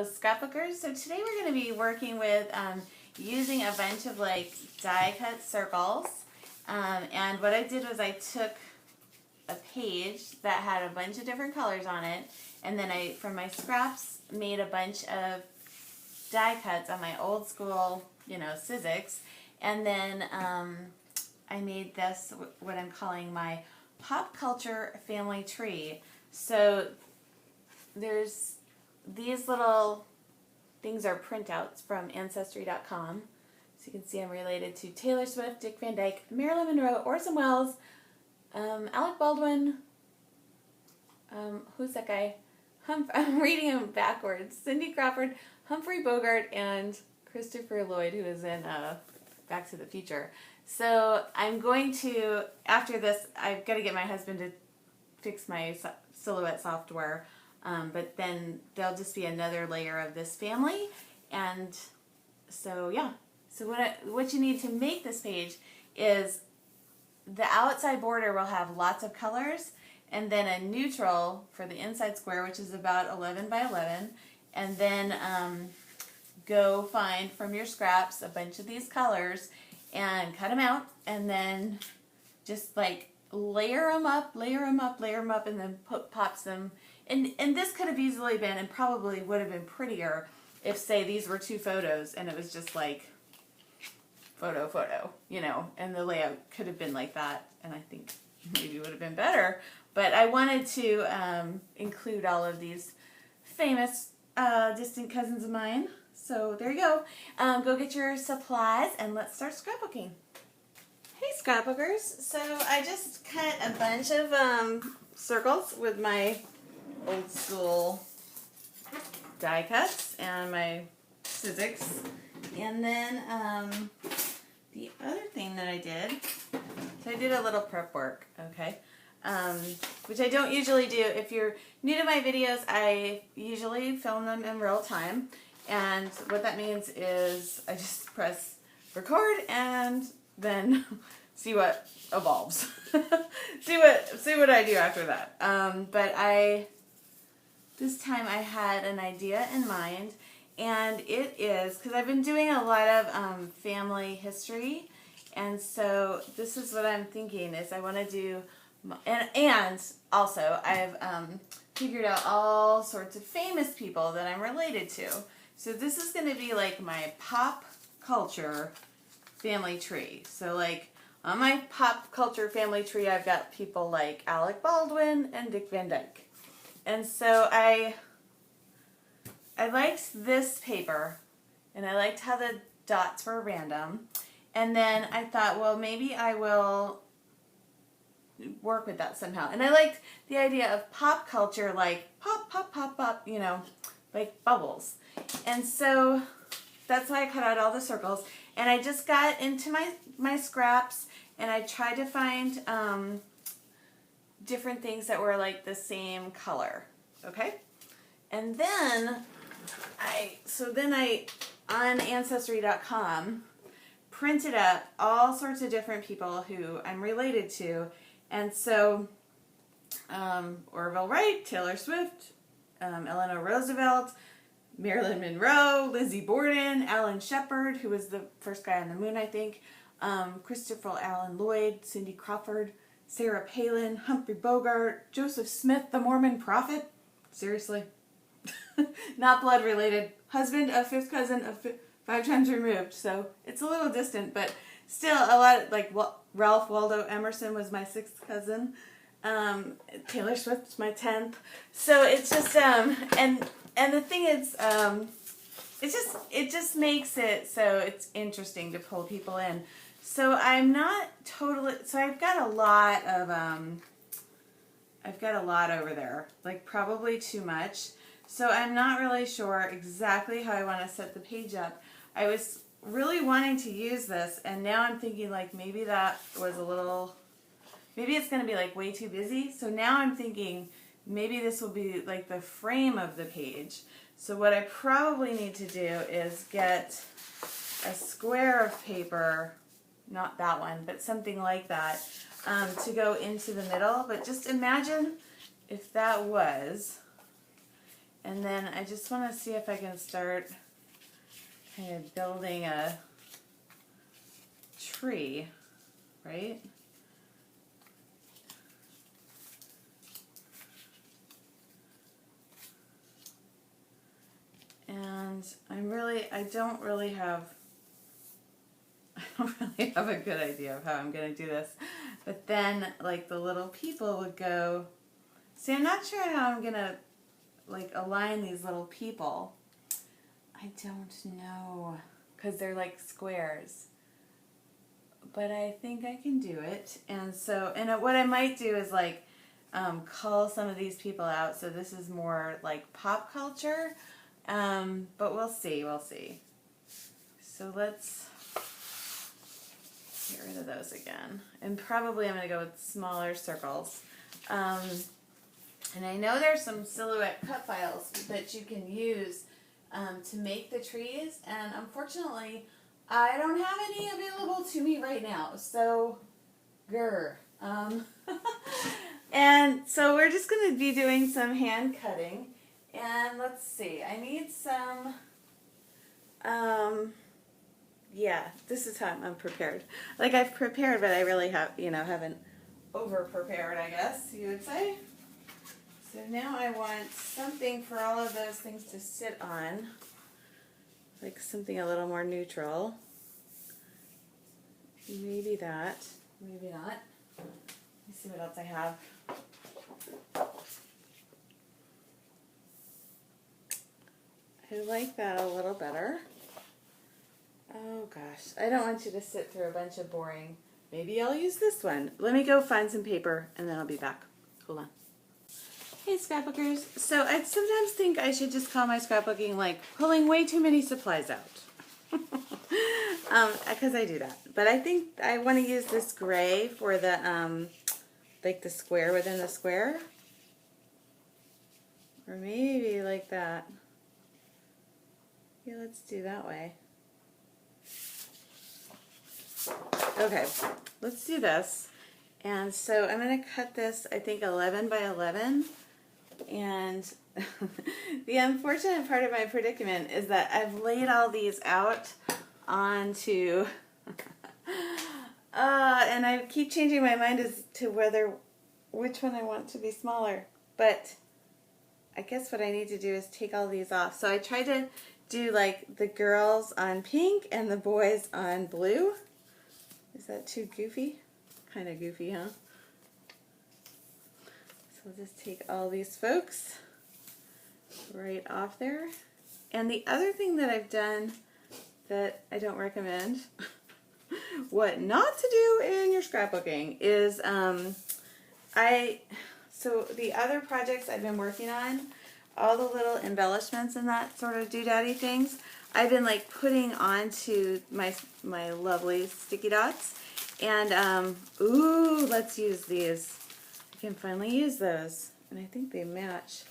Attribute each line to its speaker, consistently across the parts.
Speaker 1: Hello scrapbookers. So today we're going to be working with using a bunch of like die cut circles, and what I did was I took a page that had a bunch of different colors on it, and then I, from my scraps, made a bunch of die cuts on my old school, Sizzix, and then I made this, what I'm calling my pop culture family tree. So there's these little things are printouts from Ancestry.com. So you can see I'm related to Taylor Swift, Dick Van Dyke, Marilyn Monroe, Orson Welles, Alec Baldwin, who's that guy? I'm reading him backwards. Cindy Crawford, Humphrey Bogart, and Christopher Lloyd, who is in Back to the Future. So I'm going to, after this, I've got to get my husband to fix my Silhouette software, but then there'll just be another layer of this family. And so yeah, so what you need to make this page is the outside border will have lots of colors, and then a neutral for the inside square, which is about 11 by 11, and then go find from your scraps a bunch of these colors and cut them out, and then just like layer them up, and then pops them. And this could have easily been, and probably would have been prettier if, say, these were two photos and it was just like photo, and the layout could have been like that, and I think maybe would have been better. But I wanted to include all of these famous distant cousins of mine. So there you go. Go get your supplies and let's start scrapbooking. Hey scrapbookers. So I just cut a bunch of circles with my old school die cuts and my Sizzix. And then the other thing that I did, so I did a little prep work, okay? Which I don't usually do. If you're new to my videos, I usually film them in real time. And what that means is I just press record and then see what evolves. see what I do after that. But this time I had an idea in mind, and it is, because I've been doing a lot of family history, and so this is what I'm thinking is I want to do, and also I've figured out all sorts of famous people that I'm related to. So this is going to be like my pop culture family tree. So like on my pop culture family tree, I've got people like Alec Baldwin and Dick Van Dyke. And so I liked this paper, and I liked how the dots were random. And then I thought, well, maybe I will work with that somehow. And I liked the idea of pop culture, like pop, pop, pop, pop, like bubbles. And so that's why I cut out all the circles. And I just got into my scraps, and I tried to find different things that were like the same color. Okay? And then I on Ancestry.com printed up all sorts of different people who I'm related to. And so Orville Wright, Taylor Swift, Eleanor Roosevelt, Marilyn Monroe, Lizzie Borden, Alan Shepard, who was the first guy on the moon, I think, Christopher Allen Lloyd, Cindy Crawford, Sarah Palin, Humphrey Bogart, Joseph Smith, the Mormon prophet. Seriously. Not blood related. Husband of fifth cousin of 5 times removed. So it's a little distant, but still a lot, like Ralph Waldo Emerson was my 6th cousin. Taylor Swift's my 10th. So it's just, and the thing is, it just makes it so it's interesting to pull people in. So I'm not totally, so I've got a lot over there, like probably too much. So I'm not really sure exactly how I want to set the page up. I was really wanting to use this, and now I'm thinking like maybe that was a little, maybe it's going to be like way too busy. So now I'm thinking maybe this will be like the frame of the page. So what I probably need to do is get a square of paper, not that one, but something like that, to go into the middle. But just imagine if that was And then I just want to see if I can start kind of building a tree, right? And I don't really have a good idea of how I'm going to do this. But then, like, the little people would go, see, I'm not sure how I'm going to, like, align these little people. I don't know, because they're like squares. But I think I can do it. And so, what I might do is, like, cull some of these people out. So this is more like pop culture. But we'll see. So let's get rid of those again. And probably I'm going to go with smaller circles. And I know there's some silhouette cut files that you can use to make the trees. And unfortunately, I don't have any available to me right now. So, grr. And so we're just going to be doing some hand cutting. And let's see, I need some, yeah, this is how I'm unprepared. Like, I've prepared, but I really haven't over-prepared, I guess you would say. So now I want something for all of those things to sit on, like something a little more neutral. Maybe that, maybe not. Let me see what else I have. I like that a little better. Oh gosh, I don't want you to sit through a bunch of boring. Maybe I'll use this one. Let me go find some paper and then I'll be back. Hold on. Hey scrapbookers. So I sometimes think I should just call my scrapbooking like pulling way too many supplies out. Because I do that. But I think I want to use this gray for the, like the square within the square. Or maybe like that. Yeah, let's do that way. Okay, let's do this. And so I'm going to cut this, I think, 11 by 11. And the unfortunate part of my predicament is that I've laid all these out onto... and I keep changing my mind as to which one I want to be smaller. But I guess what I need to do is take all these off. So I tried to do like the girls on pink and the boys on blue. Is that too goofy? Kind of goofy, huh? So we'll just take all these folks right off there. And the other thing that I've done that I don't recommend, what not to do in your scrapbooking is, so the other projects I've been working on, all the little embellishments and that sort of doodaddy things, I've been like putting onto my lovely sticky dots. And, ooh, let's use these. I can finally use those. And I think they match.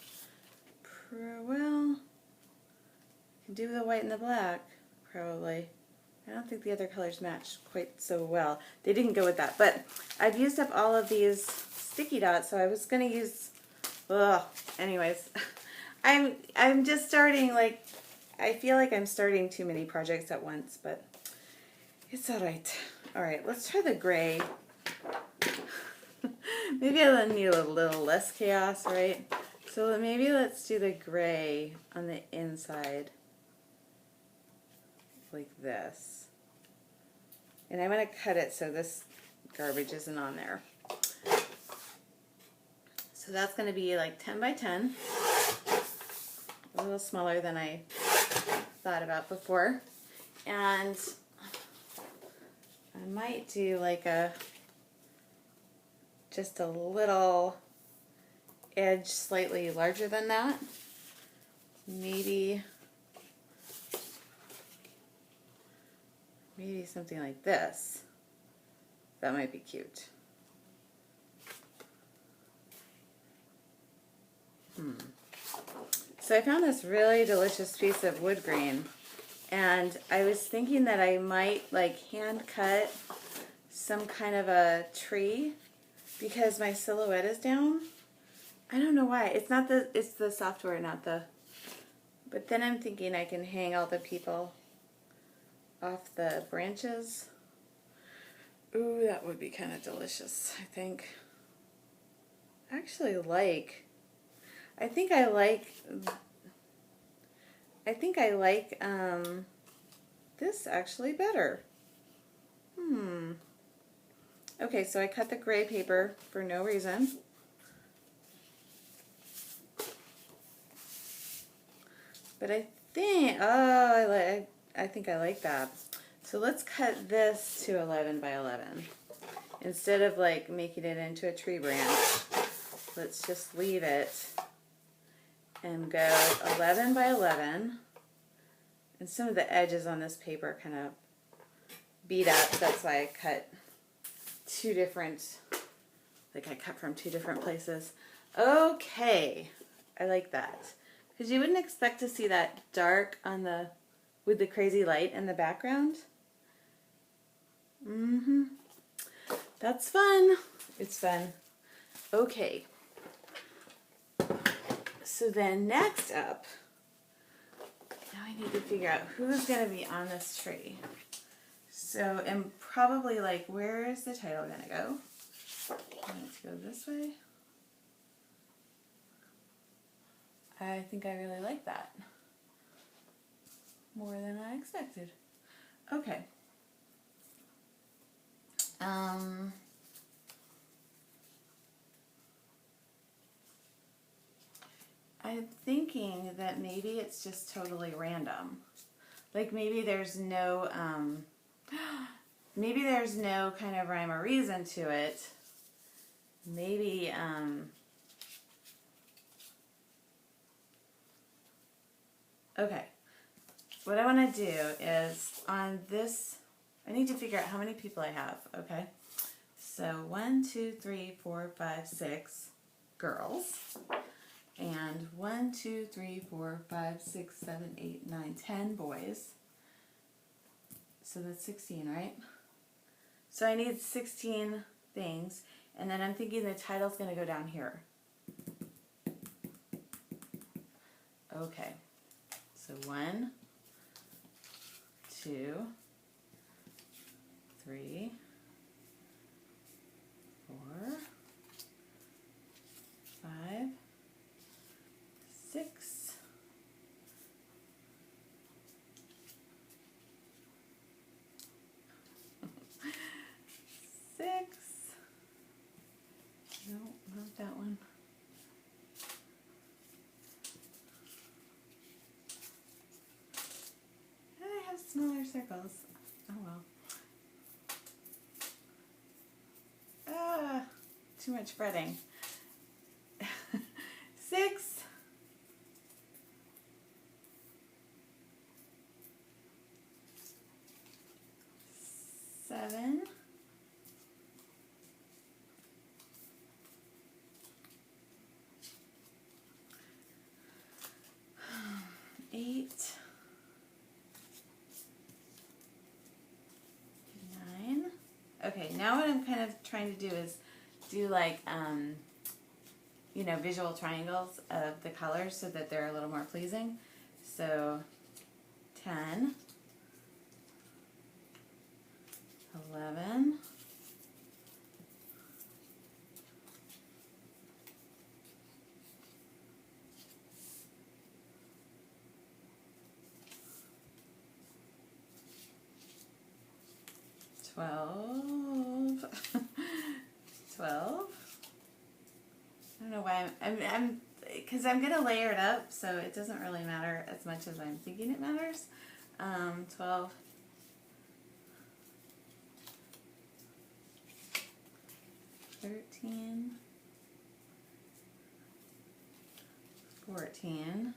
Speaker 1: Well, I can do the white and the black, probably. I don't think the other colors match quite so well. They didn't go with that. But I've used up all of these sticky dots, so I was going to use, anyways. I'm just starting, like, I feel like I'm starting too many projects at once, but it's alright. Alright, let's try the gray. Maybe I'll need a little less chaos, right? So maybe let's do the gray on the inside. Like this. And I'm going to cut it so this garbage isn't on there. So that's going to be like 10 by 10. A little smaller than I thought about before. And I might do like just a little edge slightly larger than that. Maybe something like this. That might be cute. So I found this really delicious piece of wood grain, and I was thinking that I might like hand cut some kind of a tree because my silhouette is down. I don't know why. It's the software, not the But then I'm thinking I can hang all the people off the branches. Ooh, that would be kind of delicious, I think. I think I like this actually better. Okay, so I cut the gray paper for no reason. But I think, I think I like that. So let's cut this to 11 by 11. Instead of like making it into a tree branch, let's just leave it and go 11 by 11. And some of the edges on this paper kind of beat up. That's why I cut two different, like I cut from two different places. Okay, I like that. Because you wouldn't expect to see that dark on the, with the crazy light in the background. That's fun. It's fun. Okay. So then next up, now I need to figure out who's going to be on this tree. So, and probably like, where is the title going to go? Let's go this way. I think I really like that. More than I expected. Okay. I'm thinking that maybe it's just totally random. Like maybe there's no, maybe there's no kind of rhyme or reason to it. Maybe, okay. What I want to do is on this, I need to figure out how many people I have, okay? So 1, 2, 3, 4, 5, 6 girls. And 1, 2, 3, 4, 5, 6, 7, 8, 9, 10 boys. So that's 16, right? So I need 16 things. And then I'm thinking the title's going to go down here. Okay. So 1, 2, 3, 4, 5, 6, 6. No, not that one. I have smaller circles. Oh well. Ah, too much fretting. 6. 7. 8. 9. Okay, now what I'm kind of trying to do is do like, you know, visual triangles of the colors so that they're a little more pleasing. So 10, 11, 12, 12. I don't know why I'm because I'm going to layer it up, so it doesn't really matter as much as I'm thinking it matters. 12, 13, 14,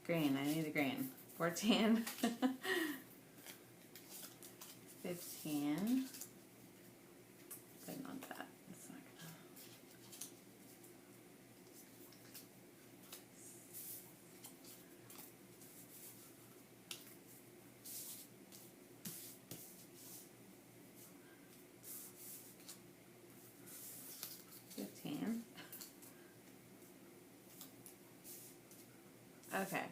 Speaker 1: green, I need a green. 14, 15, didn't want that, it's not gonna. 16, Okay.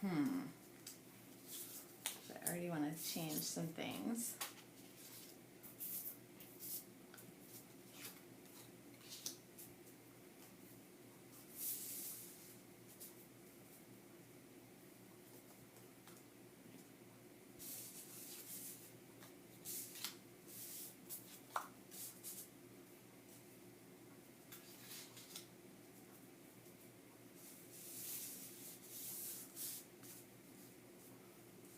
Speaker 1: So I already want to change some things.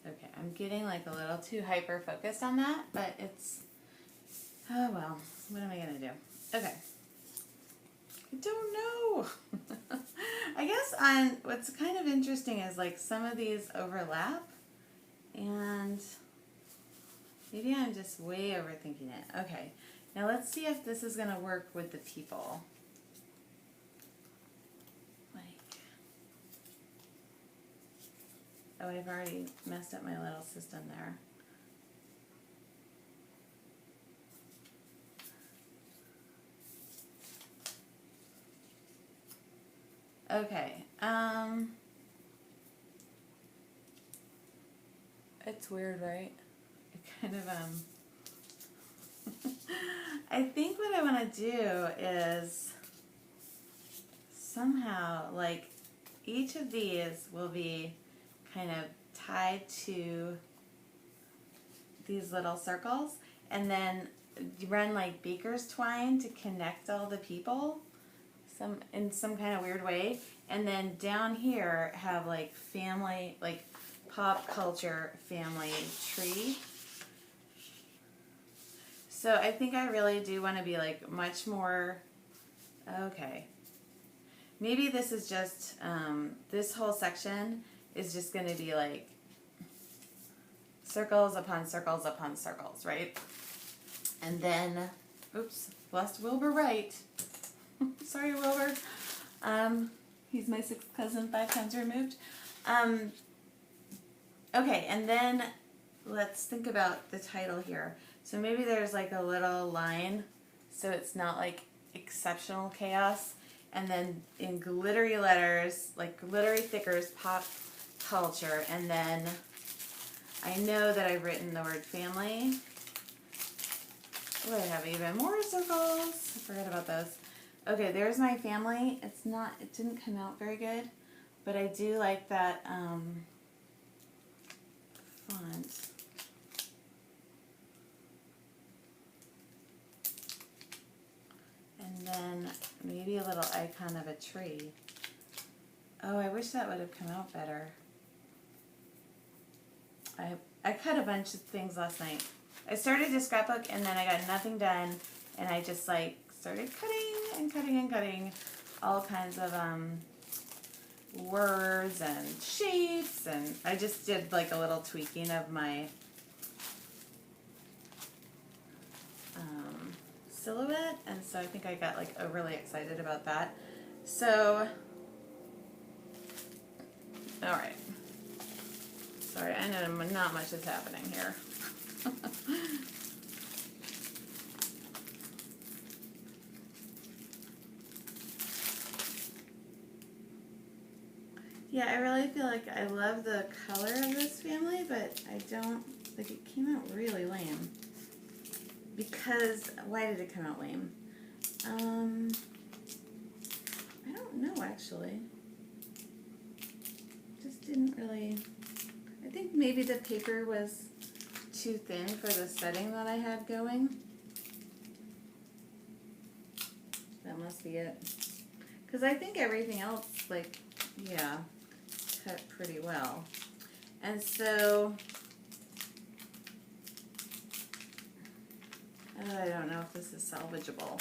Speaker 1: Okay, I'm getting like a little too hyper focused on that, but it's, oh well, what am I gonna do? Okay. I don't know. I guess on what's kind of interesting is like some of these overlap, and maybe I'm just way overthinking it. Okay, now let's see if this is gonna work with the people. Oh, I've already messed up my little system there. Okay, it's weird, right? It kind of, I think what I want to do is somehow, like, each of these will be kind of tied to these little circles, and then run like baker's twine to connect all the people in some kind of weird way, and then down here have like family, like pop culture family tree. So I think I really do want to be like much more, okay, maybe this is just, this whole section is just going to be like circles upon circles upon circles, right? And then, oops, blessed Wilbur Wright. Sorry, Wilbur. He's my sixth cousin, 5 times removed. Okay, and then let's think about the title here. So maybe there's like a little line, so it's not like exceptional chaos. And then in glittery letters, like glittery thickers, pop culture. And then I know that I've written the word family. Oh, I have even more circles. I forgot about those. Okay, there's my family. It didn't come out very good, but I do like that font. And then maybe a little icon of a tree. Oh, I wish that would have come out better. I cut a bunch of things last night. I started a scrapbook and then I got nothing done, and I just like started cutting and cutting and cutting all kinds of words and shapes, and I just did like a little tweaking of my silhouette, and so I think I got like overly excited about that. So, all right. Sorry, I know not much is happening here. Yeah, I really feel like I love the color of this family, but I don't, like, it came out really lame. Because, why did it come out lame? I don't know, actually. Just didn't really, I think maybe the paper was too thin for the setting that I had going. That must be it. Because I think everything else, like, yeah, cut pretty well. And so, I don't know if this is salvageable.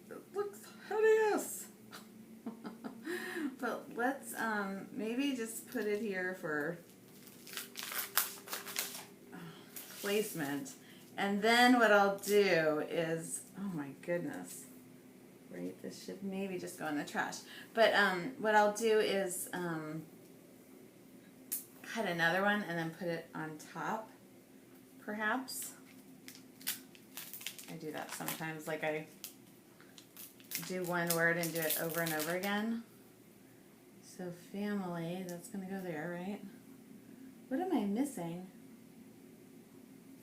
Speaker 1: It looks hideous. But let's maybe just put it here for placement. And then what I'll do is, oh my goodness, right, this should maybe just go in the trash. But what I'll do is cut another one and then put it on top, perhaps. I do that sometimes, like I do one word and do it over and over again. So family, that's going to go there, right? What am I missing?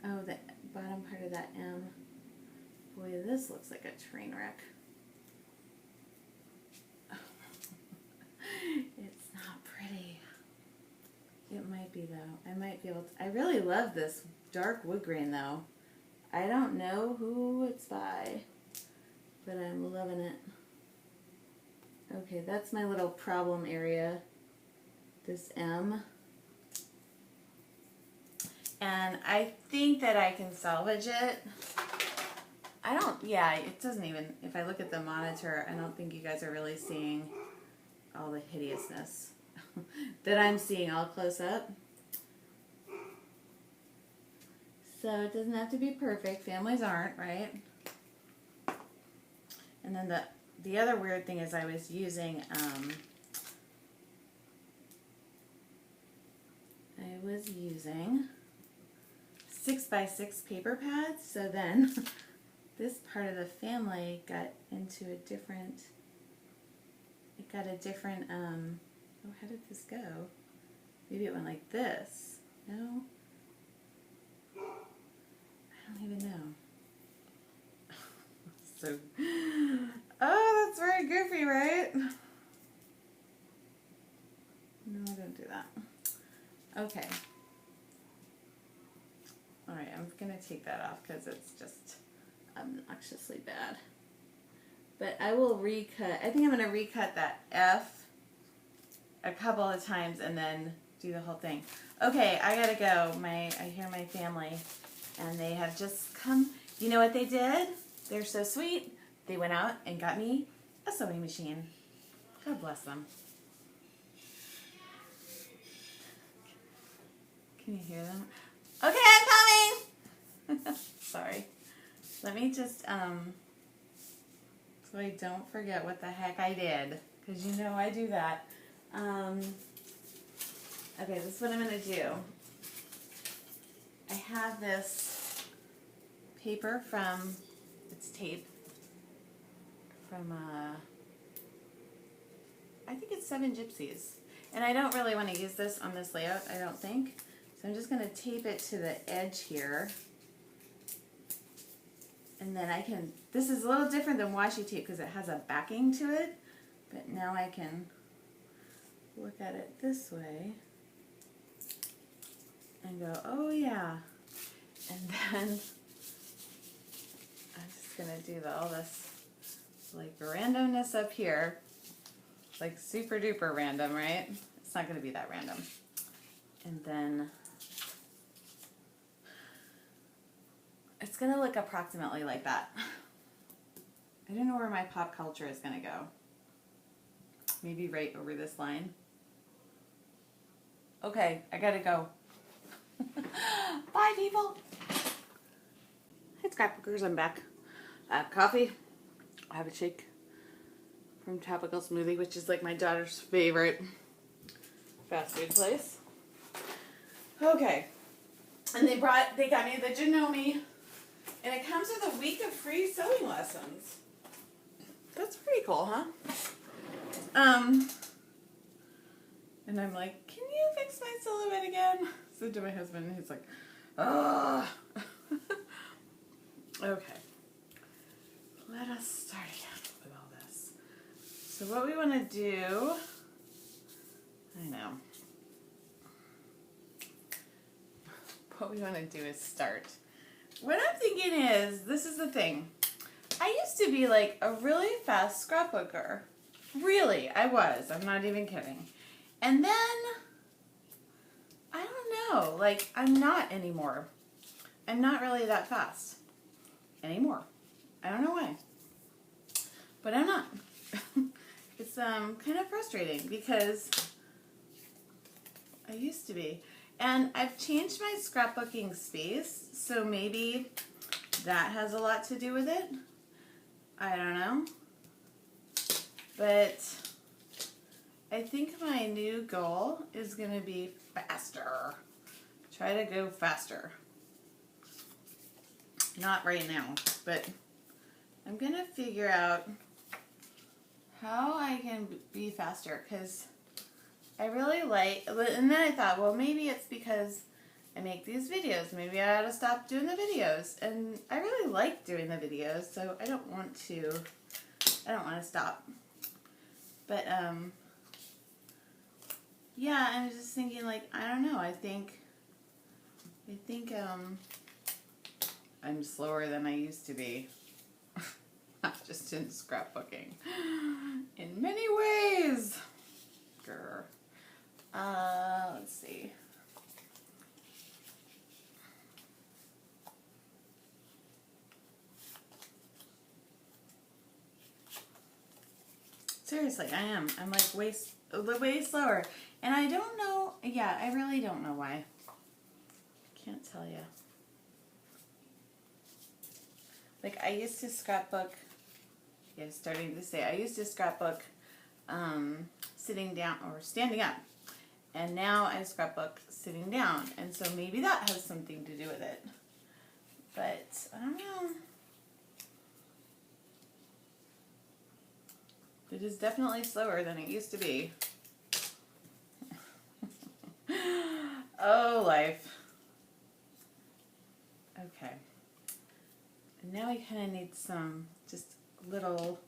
Speaker 1: Oh, the bottom part of that M. Boy, this looks like a train wreck. It's not pretty. It might be though. I might be able to. I really love this dark wood grain though. I don't know who it's by, but I'm loving it. Okay, that's my little problem area. This M. And I think that I can salvage it. I don't, yeah, it doesn't even, if I look at the monitor, I don't think you guys are really seeing all the hideousness that I'm seeing all close up. So it doesn't have to be perfect. Families aren't, right? And then the other weird thing is I was using, I was using 6x6 paper pads, so then this part of the family got into a different, it got a different, oh, how did this go? Maybe it went like this. No? I don't even know. So, oh, that's very goofy, right? No, don't do that. Okay. Alright, I'm going to take that off because it's just obnoxiously bad. But I will recut, I think I'm going to recut that F a couple of times and then do the whole thing. Okay, I gotta go. I hear my family and they have just come. You know what they did? They're so sweet. They went out and got me a sewing machine. God bless them. Can you hear them? Okay, I'm coming! Sorry. Let me just, so I don't forget what the heck I did. Because you know I do that. Okay, this is what I'm going to do. I have this paper from, it's tape, from, I think it's 7 Gypsies. And I don't really want to use this on this layout, I don't think. So I'm just going to tape it to the edge here. And then I can, this is a little different than washi tape because it has a backing to it. But now I can look at it this way and go, oh yeah. And then I'm just going to do all this like randomness up here. Like super duper random, right? It's not going to be that random. And then it's going to look approximately like that. I don't know where my pop culture is going to go. Maybe right over this line. Okay, I gotta go. Bye, people. Hey, Scrapbookers, I'm back. I have coffee. I have a shake from Tropical Smoothie, which is like my daughter's favorite fast food place. Okay. And they got me the Janome, and it comes with a week of free sewing lessons. That's pretty cool, huh? And I'm like, can you fix my silhouette again? So to my husband, and he's like, oh. Okay. Let us start again with all this. So what we want to do, I know. What we want to do is start. What I'm thinking is, this is the thing. I used to be like a really fast scrapbooker. Really, I was. I'm not even kidding. And then, I don't know, like, I'm not anymore. I'm not really that fast anymore. I don't know why. But I'm not. It's kind of frustrating because I used to be. And I've changed my scrapbooking space, so maybe that has a lot to do with it. I don't know. But I think my new goal is going to be faster. Try to go faster. Not right now, but I'm gonna figure out how I can be faster, because I really like, and then I thought, well, maybe it's because I make these videos. Maybe I ought to stop doing the videos. And I really like doing the videos, so I don't want to stop. But, yeah, I was just thinking, like, I don't know, I think, I'm slower than I used to be. Not just in scrapbooking. In many ways. Grr. Let's see. Seriously, I am. I'm like way slower. And I don't know, yeah, I really don't know why. Can't tell you. Like, I used to scrapbook, yeah, starting to say, I used to scrapbook sitting down or standing up. And now I scrapbook sitting down. And so maybe that has something to do with it. But, I don't know. It is definitely slower than it used to be. Oh, life. Okay. And now we kind of need some just little...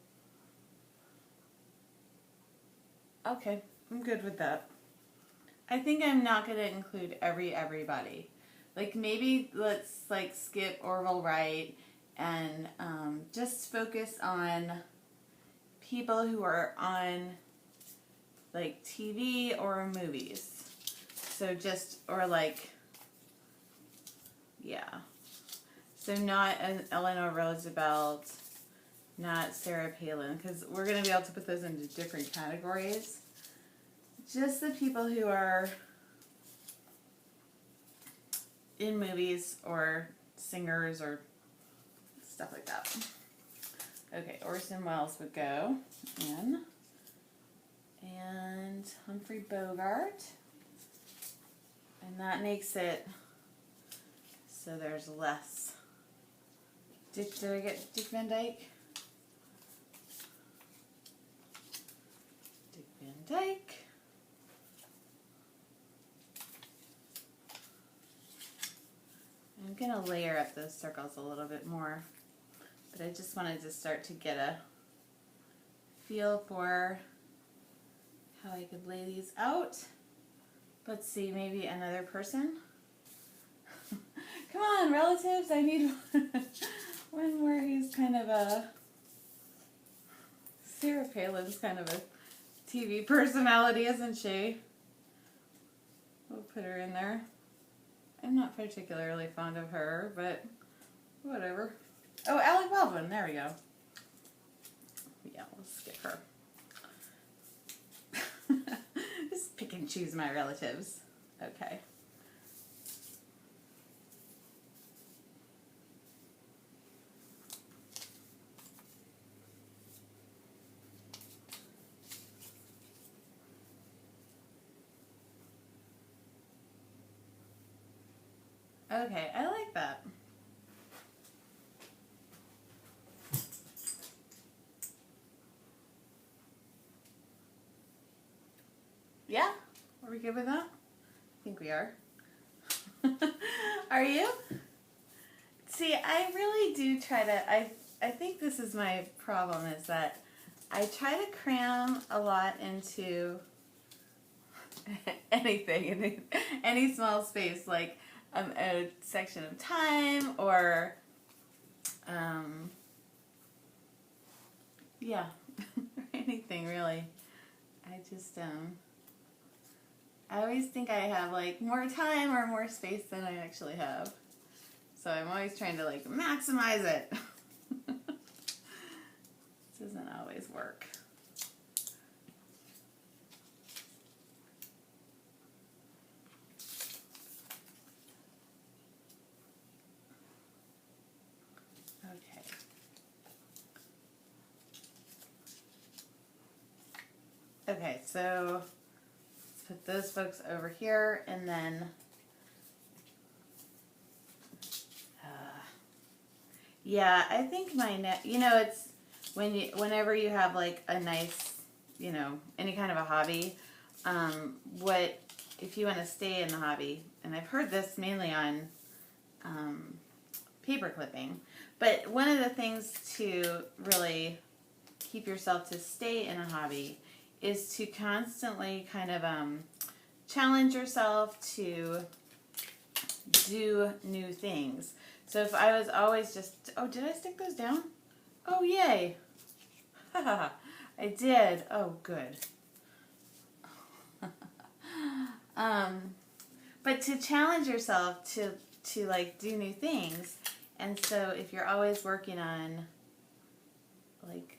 Speaker 1: Okay, I'm good with that. I think I'm not going to include everybody. Like, maybe let's, like, skip Orville Wright and just focus on people who are on, like, TV or movies. So just, or like, yeah. So not an Eleanor Roosevelt, not Sarah Palin, because we're going to be able to put those into different categories. Just the people who are in movies or singers or stuff like that. Okay, Orson Welles would go in. And Humphrey Bogart. And that makes it so there's less. Did I get Dick Van Dyke? Dick Van Dyke. I'm going to layer up those circles a little bit more. But I just wanted to start to get a feel for how I could lay these out. Let's see, maybe another person. Come on, relatives, I need one where he's kind of a... Sarah Palin's kind of a TV personality, isn't she? We'll put her in there. I'm not particularly fond of her, but whatever. Oh, Alec Baldwin, there we go. Yeah, we'll skip her. Just pick and choose my relatives. Okay. Okay, I like that. Yeah? Are we good with that? I think we are. Are you? See, I really do try to, I think this is my problem, is that I try to cram a lot into anything, any small space, like a section of time, or, yeah, anything really. I just, I always think I have, like, more time or more space than I actually have. So I'm always trying to, like, maximize it. This doesn't always work. Okay. Okay, so let's put those folks over here, and then Yeah, I think you know, it's whenever you have like a nice, you know, any kind of a hobby, what, if you want to stay in the hobby, and I've heard this mainly on paper clipping, but one of the things to really keep yourself to stay in a hobby is to constantly kind of challenge yourself to do new things. So if I was always just, oh, did I stick those down? Oh, yay. I did. Oh, good. But to challenge yourself to like do new things. And so if you're always working on like,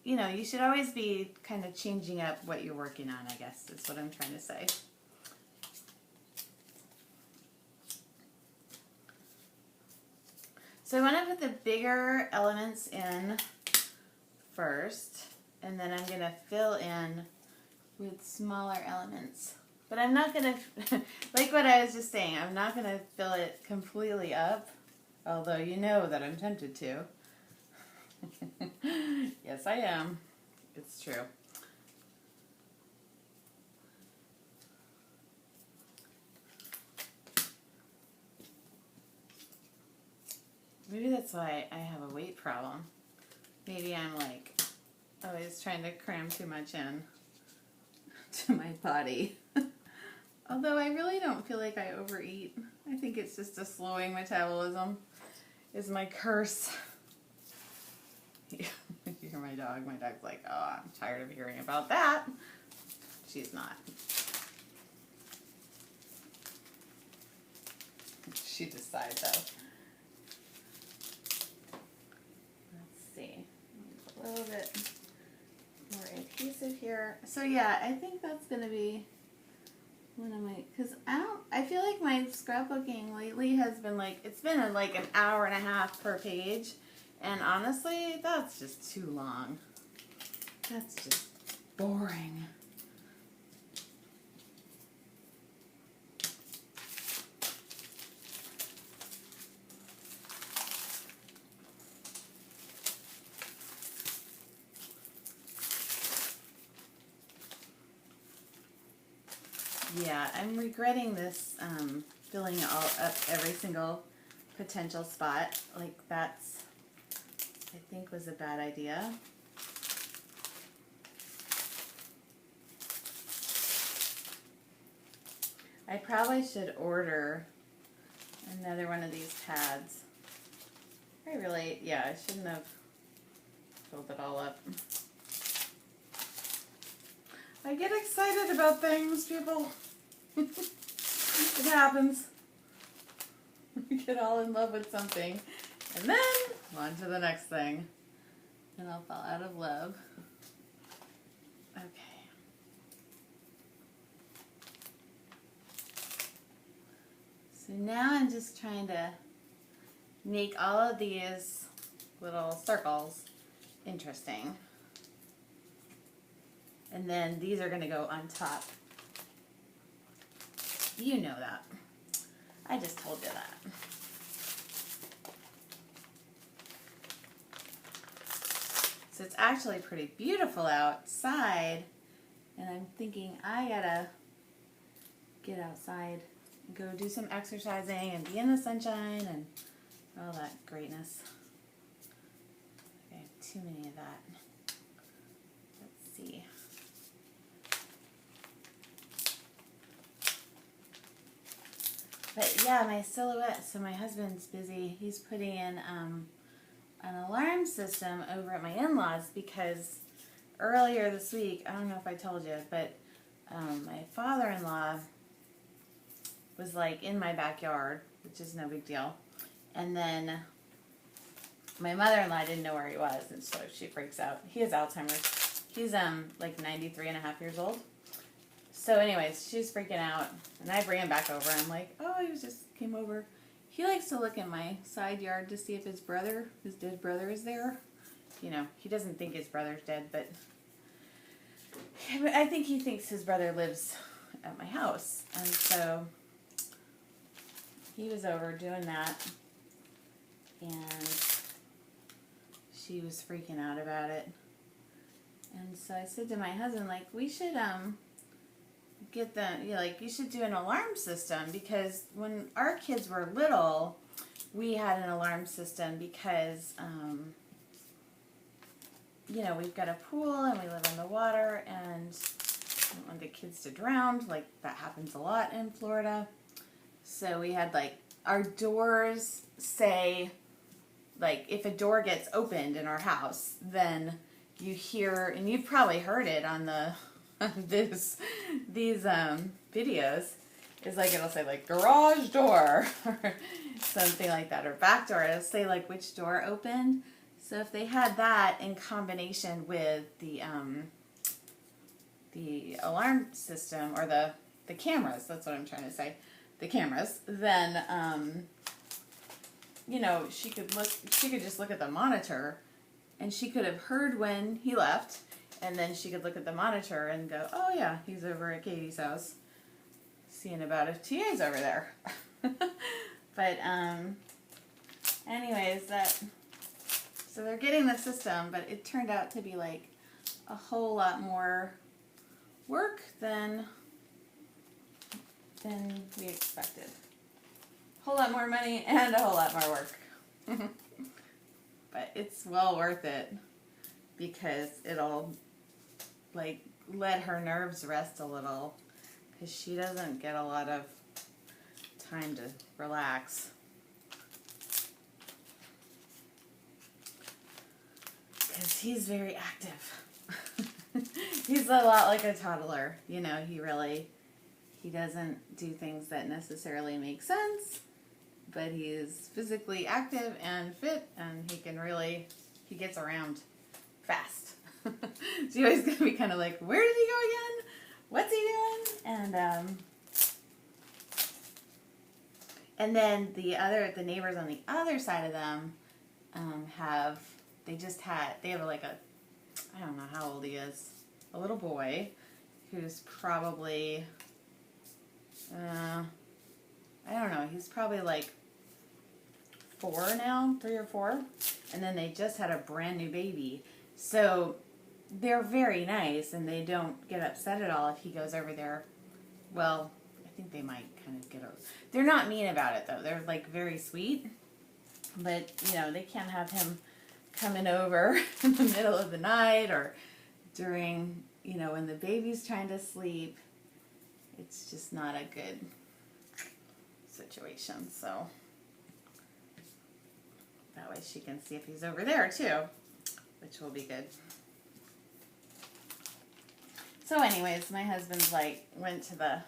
Speaker 1: you know, you should always be kind of changing up what you're working on, I guess is what I'm trying to say. So I want to put the bigger elements in first, and then I'm going to fill in with smaller elements. But I'm not going to, like what I was just saying, I'm not going to fill it completely up, although you know that I'm tempted to. Yes, I am. It's true. Maybe that's why I have a weight problem. Maybe I'm like always trying to cram too much in to my body. Although I really don't feel like I overeat. I think it's just a slowing metabolism is my curse. You hear my dog. My dog's like, oh, I'm tired of hearing about that. She's not. She decides though. Let's see. A little bit more adhesive here. So yeah, I think that's gonna be one of my, because I feel like my scrapbooking lately has been like, it's been like an hour and a half per page, and honestly, that's just too long. That's just boring. Yeah, I'm regretting this, filling it all up every single potential spot. Like that's, I think, was a bad idea. I probably should order another one of these pads. I shouldn't have filled it all up. I get excited about things, people. It happens. We get all in love with something, and then on to the next thing, and I'll fall out of love. Okay. So now I'm just trying to make all of these little circles interesting. And then these are going to go on top. You know that. I just told you that. So it's actually pretty beautiful outside. And I'm thinking I gotta get outside and go do some exercising and be in the sunshine and all that greatness. I have too many of that. Let's see. But yeah, my silhouette, so my husband's busy. He's putting in an alarm system over at my in-laws because earlier this week, I don't know if I told you, but my father-in-law was like in my backyard, which is no big deal. And then my mother-in-law didn't know where he was, and so she freaks out. He has Alzheimer's. He's like 93 and a half years old. So anyways, she's freaking out, and I bring him back over. I'm like, oh, he just came over. He likes to look in my side yard to see if his dead brother is there. You know, he doesn't think his brother's dead, but I think he thinks his brother lives at my house. And so he was over doing that. and she was freaking out about it. And so I said to my husband, like, we should get them, you know, like, you should do an alarm system, because when our kids were little, we had an alarm system because, you know, we've got a pool and we live on the water, and I don't want the kids to drown. Like, that happens a lot in Florida. So we had, like, our doors say, like, if a door gets opened in our house, then you hear, and you've probably heard it on the these videos, is like, it'll say like garage door or something like that, or back door. It'll say like which door opened. So if they had that in combination with the alarm system, or the cameras, that's what I'm trying to say, the cameras, then you know, she could just look at the monitor, and she could have heard when he left, and then she could look at the monitor and go, oh yeah, he's over at Katie's house seeing about if TA's over there. But anyways, so they're getting the system, but it turned out to be like a whole lot more work than we expected. A whole lot more money and a whole lot more work. But it's well worth it, because it'll like let her nerves rest a little, because she doesn't get a lot of time to relax. Because he's very active. He's a lot like a toddler. You know, he doesn't do things that necessarily make sense, but he is physically active and fit, and he gets around fast. So you're always going to be kind of like, where did he go again? What's he doing? And then the neighbors on the other side of them they have like a, I don't know how old he is, a little boy who's probably, I don't know, he's probably like 4 now, 3 or 4, and then they just had a brand new baby. So they're very nice, and they don't get upset at all if he goes over there. Well, I think they might kind of get over. They're not mean about it though. They're like very sweet, but you know, they can't have him coming over in the middle of the night or during, you know, when the baby's trying to sleep. It's just not a good situation. So that way she can see if he's over there too, which will be good. So anyways, my husband's like went to the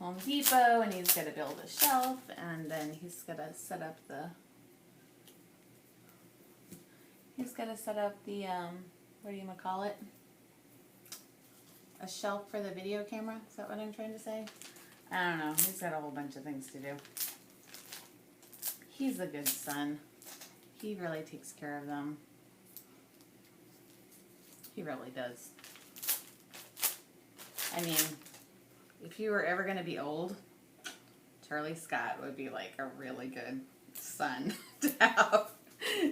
Speaker 1: Home Depot, and he's going to build a shelf, and then he's going to set up the what do you call it? A shelf for the video camera? Is that what I'm trying to say? I don't know. He's got a whole bunch of things to do. He's a good son. He really takes care of them. He really does. I mean, if you were ever going to be old, Charlie Scott would be like a really good son to have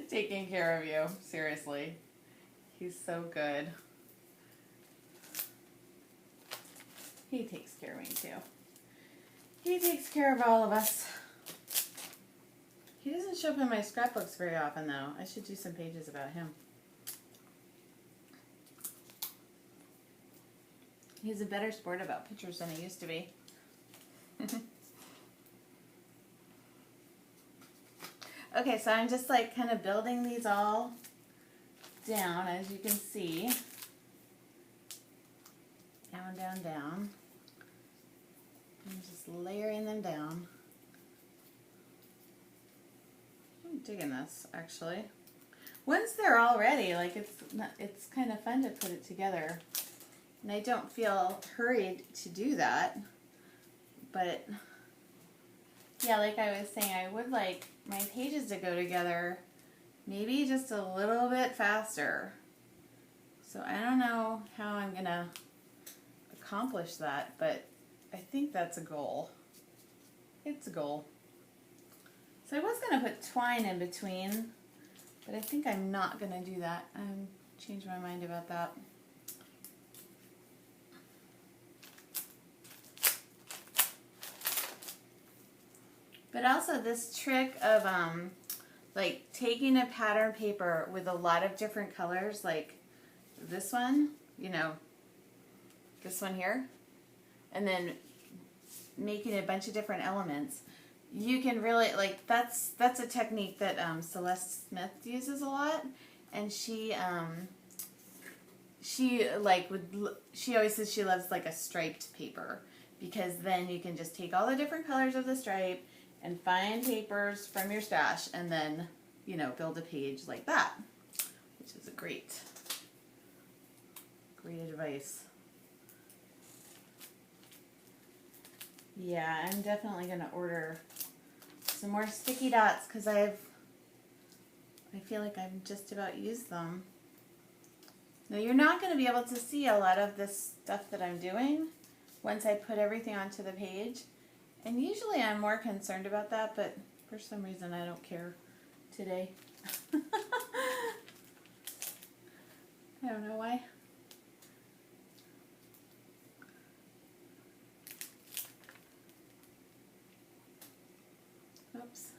Speaker 1: taking care of you. Seriously. He's so good. He takes care of me too. He takes care of all of us. He doesn't show up in my scrapbooks very often though. I should do some pages about him. He's a better sport about pictures than he used to be. Okay, so I'm just like kind of building these all down, as you can see. Down, down, down. I'm just layering them down. I'm digging this, actually. Once they're all ready, like it's kind of fun to put it together. And I don't feel hurried to do that. But yeah, like I was saying, I would like my pages to go together maybe just a little bit faster. So I don't know how I'm going to accomplish that, but I think that's a goal. It's a goal. So I was going to put twine in between, but I think I'm not going to do that. I changed my mind about that. But also this trick of like taking a pattern paper with a lot of different colors, like this one, you know, this one here, and then making a bunch of different elements. You can really, like, that's a technique that Celeste Smith uses a lot, and she always says she loves like a striped paper, because then you can just take all the different colors of the stripe and find papers from your stash and then, you know, build a page like that, which is a great advice. Yeah, I'm definitely going to order some more sticky dots because I feel like I've just about used them. Now you're not going to be able to see a lot of this stuff that I'm doing once I put everything onto the page. And usually I'm more concerned about that, but for some reason I don't care today. I don't know why. Oops.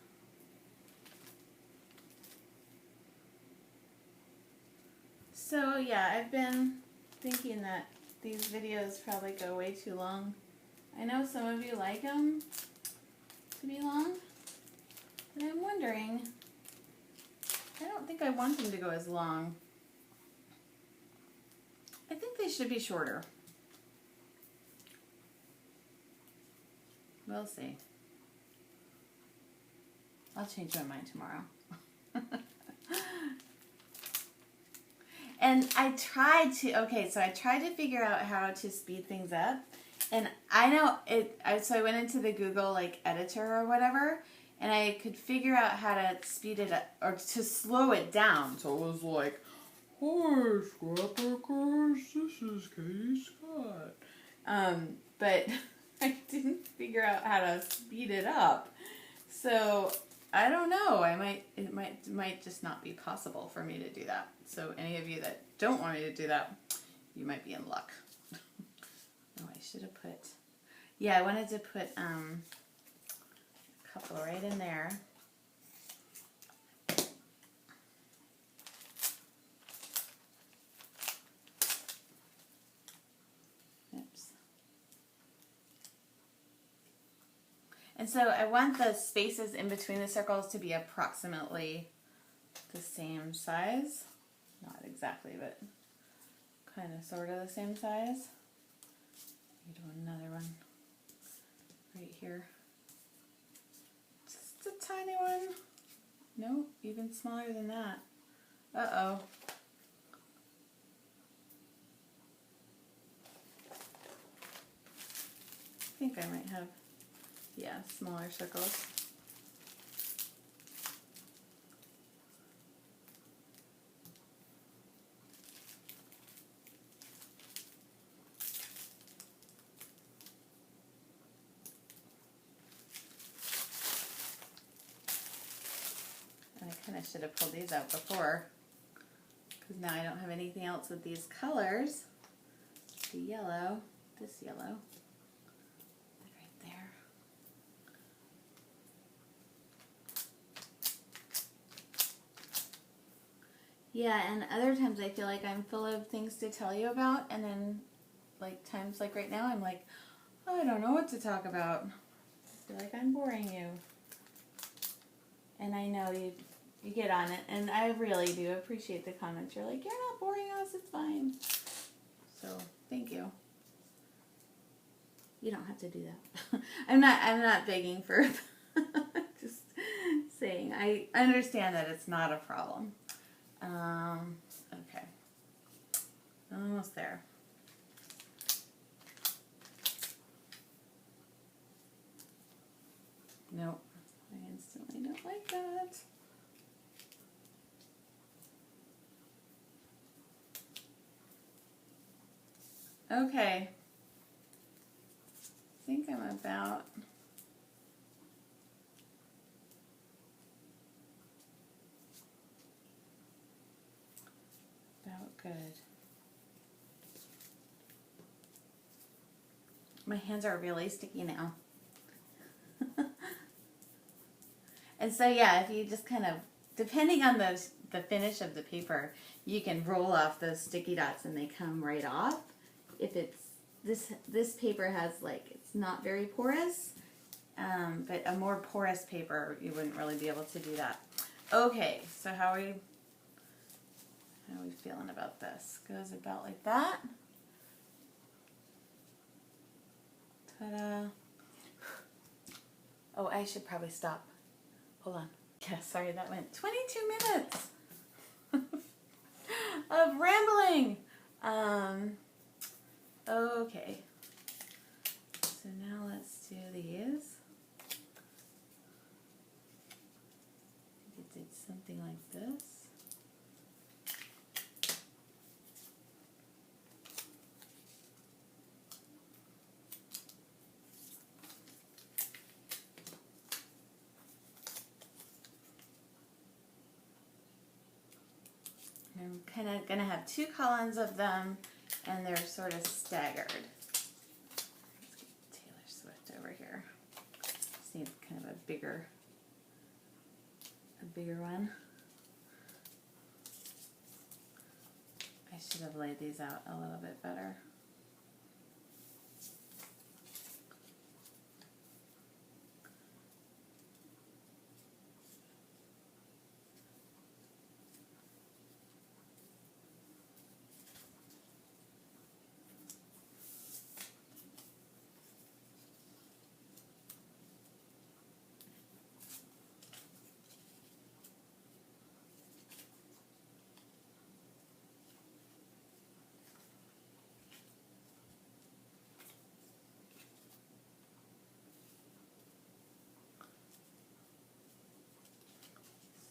Speaker 1: So yeah, I've been thinking that these videos probably go way too long. I know some of you like them to be long, but I'm wondering, I don't think I want them to go as long. I think they should be shorter. We'll see. I'll change my mind tomorrow. And I tried to figure out how to speed things up. And I know so I went into the Google like editor or whatever, and I could figure out how to speed it up or to slow it down. So it was like, "Hi, Scrapbookers, this is Katie Scott." But I didn't figure out how to speed it up. So I don't know. It might just not be possible for me to do that. So any of you that don't want me to do that, you might be in luck. Oh, I should have put, yeah, I wanted to put a couple right in there. Oops. And so I want the spaces in between the circles to be approximately the same size. Not exactly, but kind of sort of the same size. Do another one right here. Just a tiny one. No, even smaller than that. Uh-oh. I think I might have, yeah, smaller circles. I should have pulled these out before, because now I don't have anything else with these colors. The yellow, this yellow, right there. Yeah, and other times I feel like I'm full of things to tell you about, and then like times like right now I'm like, oh, I don't know what to talk about. I feel like I'm boring you. And I know you get on it, and I really do appreciate the comments. You're like, you're not boring us, it's fine. So, thank you. You don't have to do that. I'm not begging for just saying. I understand that it's not a problem. Okay. Almost there. Nope. I instantly don't like that. Okay. I think I'm about Good. My hands are really sticky now. And so yeah, if you just kind of, depending on the finish of the paper, you can roll off those sticky dots and they come right off. If it's, this paper has like, it's not very porous, but a more porous paper, you wouldn't really be able to do that. Okay, so how are we feeling about this? Goes about like that. Ta-da. Oh, I should probably stop. Hold on. Yeah, sorry, that went 22 minutes of rambling. Okay. So now let's do these. I think it did something like this. I'm kind of going to have two columns of them, and they're sort of staggered. Let's get Taylor Swift over here. Just need kind of a bigger one. I should have laid these out a little bit better.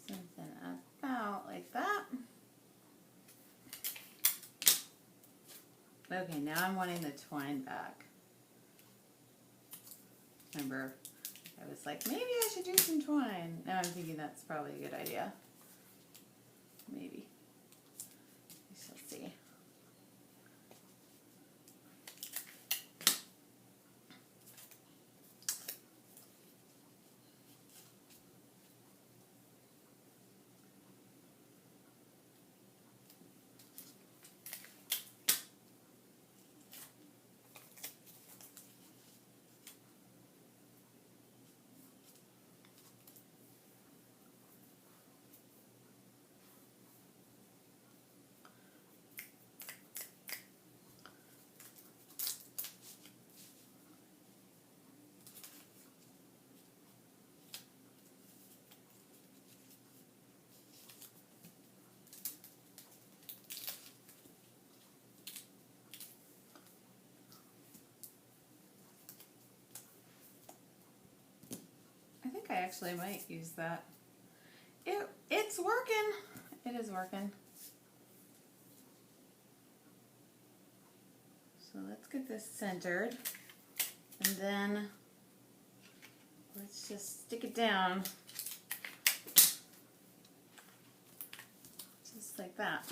Speaker 1: Something about like that. Okay, now I'm wanting the twine back. Remember, I was like, maybe I should do some twine. Now I'm thinking that's probably a good idea. Maybe. We shall see. I think I actually might use that. It's working. It is working. So let's get this centered, and then let's just stick it down just like that.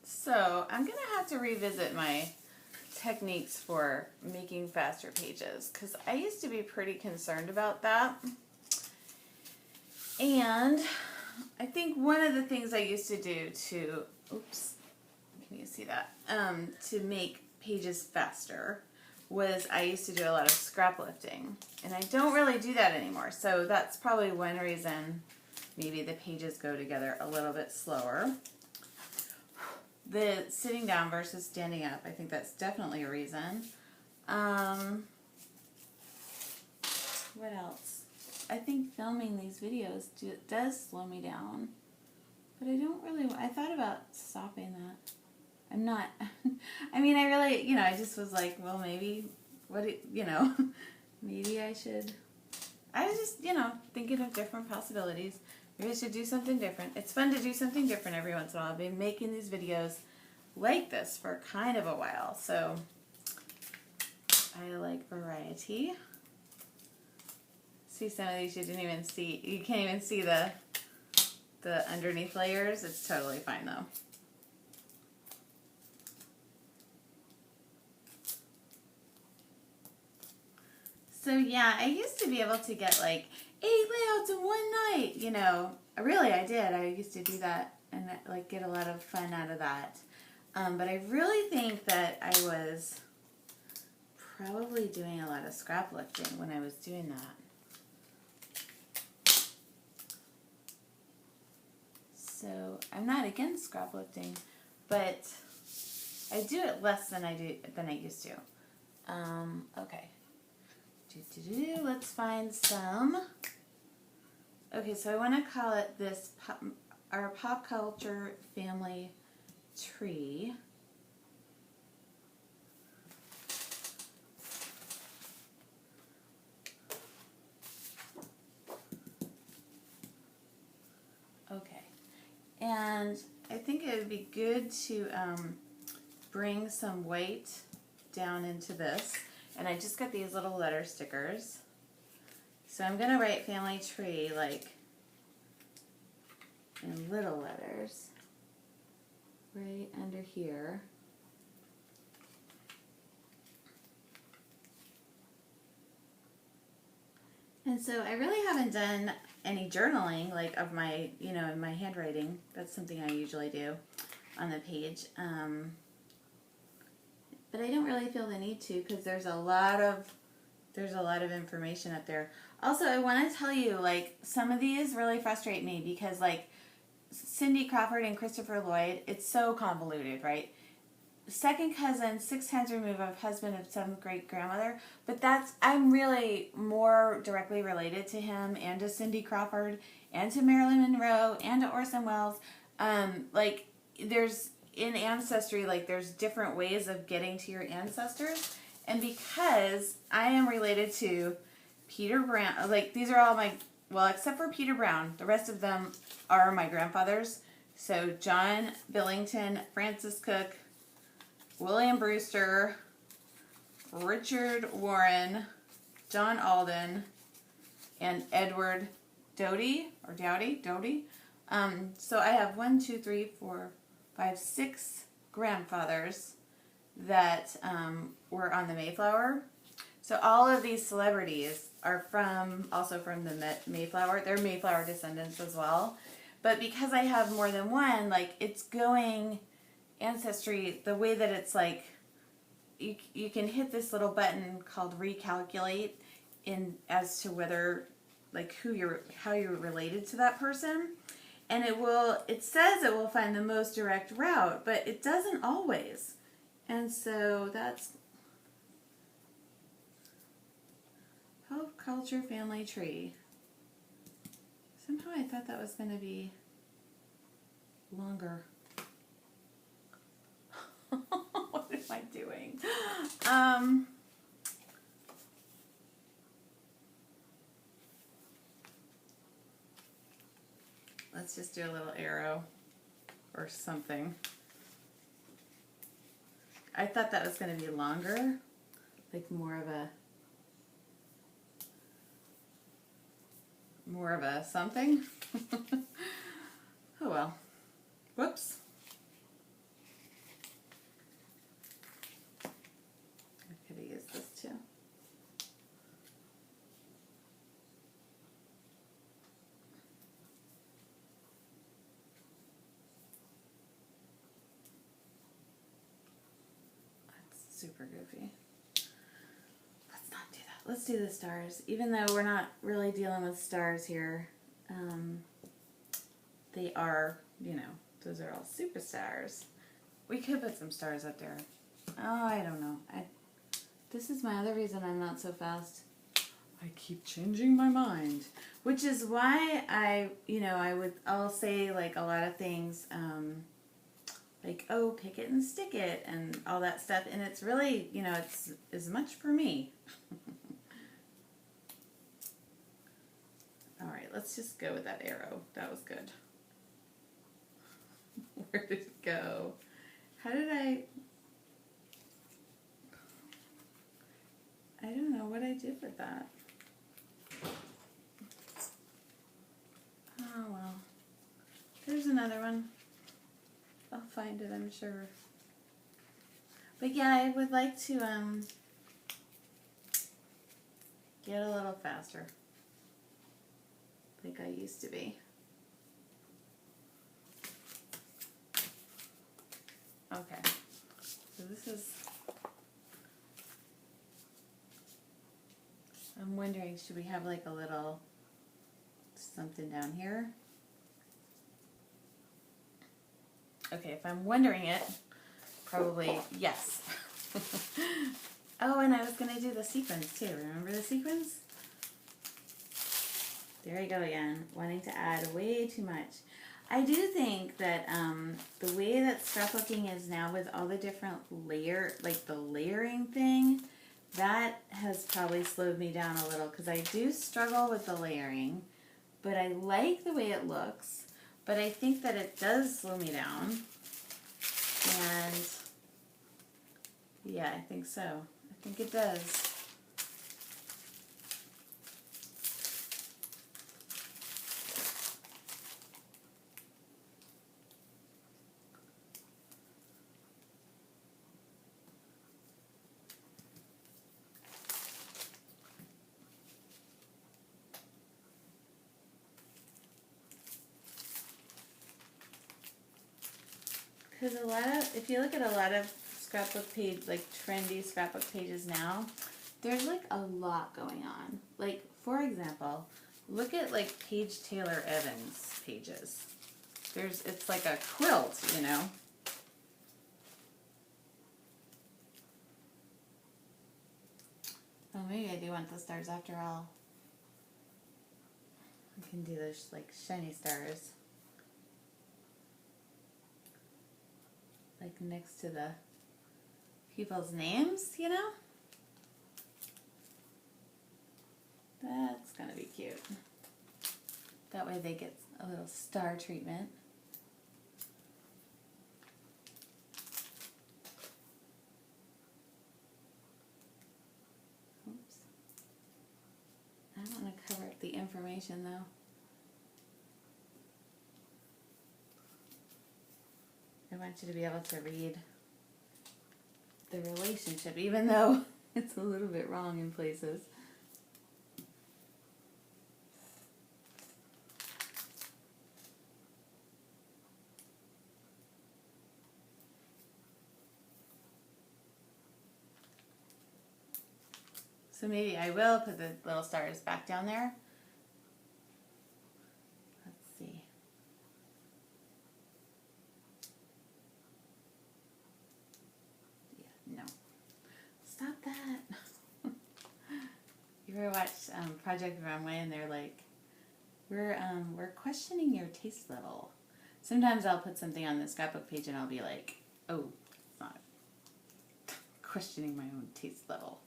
Speaker 1: So I'm gonna have to revisit my techniques for making faster pages, because I used to be pretty concerned about that. And I think one of the things I used to do to, oops, can you see that? To make pages faster was I used to do a lot of scrap lifting, and I don't really do that anymore. So that's probably one reason maybe the pages go together a little bit slower. The sitting down versus standing up, I think that's definitely a reason. What else? I think filming these videos does slow me down, but I don't really, I thought about stopping that. I'm not, I mean, I really, I just was like, well, maybe, maybe I should, I was just, thinking of different possibilities. Maybe I should do something different. It's fun to do something different every once in a while. I've been making these videos like this for kind of a while, so I like variety. See, some of these you didn't even see. You can't even see the the underneath layers, it's totally fine though. So yeah, I used to be able to get like 8 layouts in one night, you know. Really, I did. I used to do that and like get a lot of fun out of that. But I really think that I was probably doing a lot of scraplifting when I was doing that. So I'm not against scraplifting, but I do it less than I used to. Okay. Let's find some. Okay, so I want to call it this our pop culture family tree. Okay, and I think it would be good to bring some white down into this. And I just got these little letter stickers. So I'm going to write family tree like in little letters right under here. And so I really haven't done any journaling like of my, you know, in my handwriting. That's something I usually do on the page. But I don't really feel the need to because there's a lot of information up there. Also, I want to tell you, like, some of these really frustrate me because, like, Cindy Crawford and Christopher Lloyd, it's so convoluted, right? Second cousin, 6 times removed of husband of 7th great grandmother, but I'm really more directly related to him and to Cindy Crawford and to Marilyn Monroe and to Orson Welles. Like, there's in Ancestry, like, there's different ways of getting to your ancestors. And because I am related to Peter Brown, like, these are all my, well, except for Peter Brown, the rest of them are my grandfathers. So John Billington, Francis Cook, William Brewster, Richard Warren, John Alden, and Edward Doty, or Doughty. So I have 1, 2, 3, 4, 5, 6 grandfathers that were on the Mayflower. So all of these celebrities are also from the Mayflower. They're Mayflower descendants as well. But because I have more than one, like, it's going Ancestry the way that it's like you can hit this little button called recalculate as to whether, like, how you're related to that person. And it says it will find the most direct route, but it doesn't always. And so that's Pop Culture Family Tree. Somehow I thought that was going to be longer. What am I doing? Let's just do a little arrow or something. I thought that was going to be longer, like more of a something. Oh well. Whoops. I could have used this too. Super goofy. Let's not do that. Let's do the stars. Even though we're not really dealing with stars here, they are, you know, those are all superstars. We could put some stars up there. Oh, I don't know. This is my other reason I'm not so fast. I keep changing my mind, which is why I'll say like a lot of things, like, oh, pick it and stick it and all that stuff. And it's really, you know, it's as much for me. All right, let's just go with that arrow. That was good. Where did it go? How did I don't know what I did with that. Oh, well. another one. I'll find it, I'm sure. But yeah, I would like to get a little faster, like I used to be. Okay, so this is, I'm wondering, should we have like a little something down here? Okay, if I'm wondering it, probably yes. Oh, and I was going to do the sequins too. Remember the sequins? There you go again, wanting to add way too much. I do think that the way that scrapbooking is now with all the different like the layering thing, that has probably slowed me down a little because I do struggle with the layering, but I like the way it looks, but I think that it does slow me down. And yeah, I think so. I think it does. Because if you look at a lot of scrapbook page, like trendy scrapbook pages now, there's like a lot going on. Like, for example, look at like Paige Taylor Evans pages. It's like a quilt, you know. Oh, maybe I do want the stars after all. I can do those like shiny stars. Like next to the people's names, you know? That's gonna be cute. That way they get a little star treatment. Oops. I don't want to cover up the information though. I want you to be able to read the relationship, even though it's a little bit wrong in places. So maybe I will put the little stars back down there. Let's see. Yeah, no. Stop that. You ever watched Project Runway and they're like, we're questioning your taste level. Sometimes I'll put something on the scrapbook page and I'll be like, oh, it's not questioning my own taste level.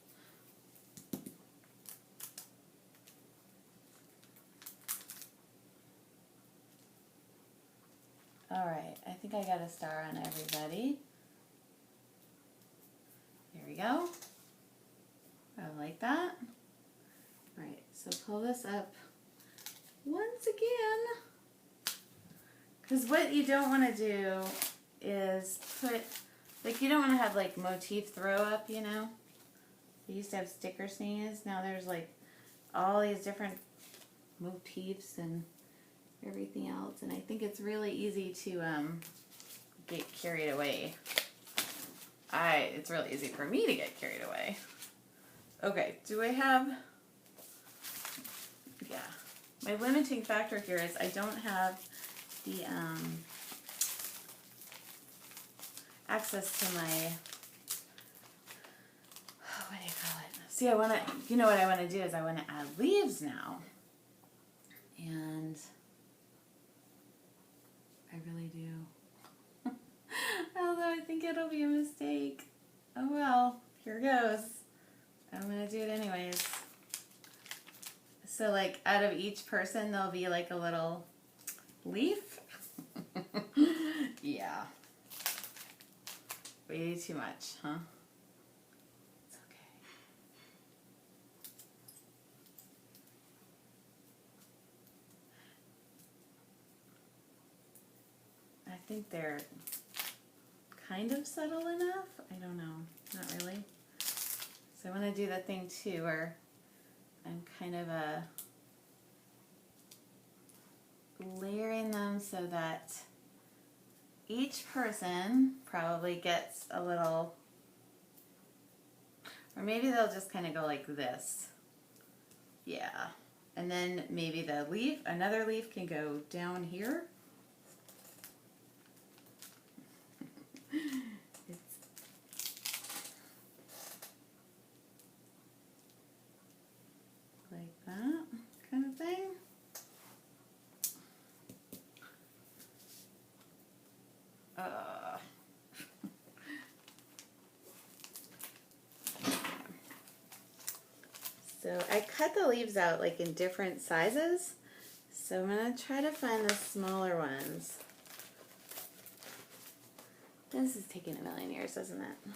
Speaker 1: Alright, I think I got a star on everybody. There we go. I like that. Alright, so pull this up once again. Because what you don't want to do is put, like you don't want to have like motif throw up, you know. We used to have sticker sneeze. Now there's like all these different motifs and everything else, and I think it's really easy to get carried away. It's really easy for me to get carried away. Okay, do I have, yeah, my limiting factor here is I don't have the access to my, what do you call it? See, I want to, you know what I want to do is I want to add leaves now, and I really do. Although I think it'll be a mistake. Oh well, here goes. I'm going to do it anyways. So like out of each person there'll be like a little leaf. Yeah. Way too much, huh? It's okay. think they're kind of subtle enough. I don't know, not really. So I want to do the thing too where I'm kind of layering them so that each person probably gets a little, or maybe they'll just kind of go like this. Yeah. And then maybe the leaf, another leaf can go down here. Like that kind of thing. So I cut the leaves out like in different sizes. So I'm going to try to find the smaller ones. This is taking a million years, doesn't it? I